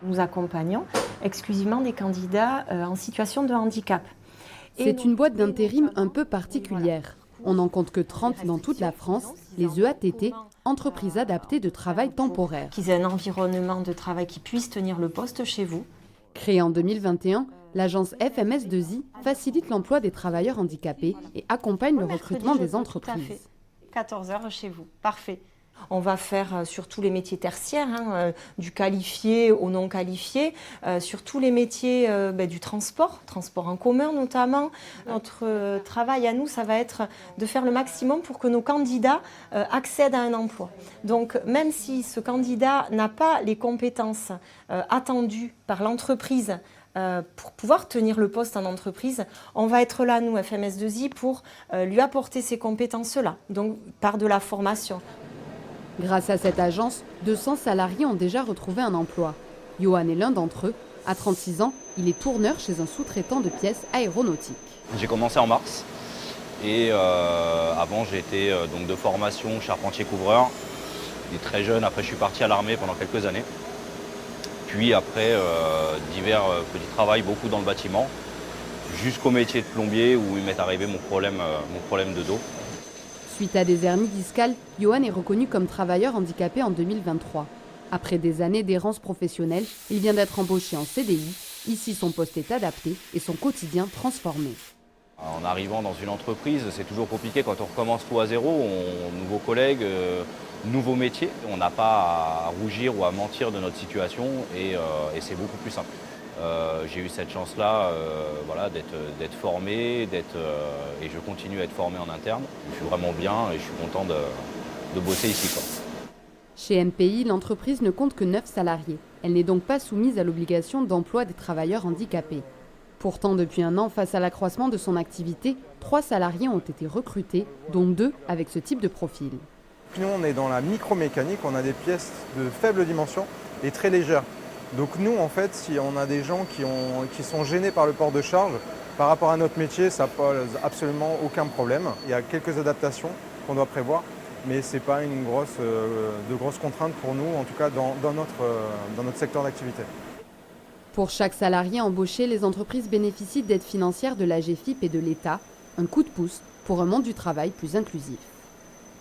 Nous accompagnons exclusivement des candidats en situation de handicap. C'est une boîte d'intérim un peu particulière. On n'en compte que 30 dans toute la France, les EATT, entreprises adaptées de travail temporaire. Qu'ils aient un environnement de travail qui puisse tenir le poste chez vous. Créée en 2021, l'agence FMS2I facilite l'emploi des travailleurs handicapés et accompagne le recrutement des entreprises. 14 heures chez vous, parfait. On va faire sur tous les métiers tertiaires, du qualifié au non qualifié, sur tous les métiers du transport en commun notamment. Notre travail à nous, ça va être de faire le maximum pour que nos candidats accèdent à un emploi. Donc même si ce candidat n'a pas les compétences attendues par l'entreprise pour pouvoir tenir le poste en entreprise, on va être là, nous, FMS2I, pour lui apporter ces compétences-là, donc par de la formation. Grâce à cette agence, 200 salariés ont déjà retrouvé un emploi. Johan est l'un d'entre eux. À 36 ans, il est tourneur chez un sous-traitant de pièces aéronautiques. J'ai commencé en mars et avant j'ai été donc de formation charpentier-couvreur. Et très jeune, après je suis parti à l'armée pendant quelques années. Puis après divers petits travails, beaucoup dans le bâtiment, jusqu'au métier de plombier où il m'est arrivé mon problème de dos. Suite à des hernies discales, Johan est reconnu comme travailleur handicapé en 2023. Après des années d'errance professionnelle, il vient d'être embauché en CDI. Ici, son poste est adapté et son quotidien transformé. En arrivant dans une entreprise, c'est toujours compliqué quand on recommence tout à zéro. Nouveaux collègues, nouveaux métiers. On n'a pas à rougir ou à mentir de notre situation et c'est beaucoup plus simple. J'ai eu cette chance-là d'être formé, et je continue à être formé en interne. Je suis vraiment bien et je suis content de bosser ici, quoi. Chez MPI, l'entreprise ne compte que 9 salariés. Elle n'est donc pas soumise à l'obligation d'emploi des travailleurs handicapés. Pourtant, depuis un an, face à l'accroissement de son activité, 3 salariés ont été recrutés, dont 2 avec ce type de profil. Nous, on est dans la micromécanique, on a des pièces de faible dimension et très légères. Donc nous, en fait, si on a des gens qui sont gênés par le port de charge, par rapport à notre métier, ça pose absolument aucun problème. Il y a quelques adaptations qu'on doit prévoir, mais ce n'est pas de grosses contraintes pour nous, en tout cas dans notre secteur d'activité. Pour chaque salarié embauché, les entreprises bénéficient d'aides financières de l'AGEFIP et de l'État, un coup de pouce pour un monde du travail plus inclusif.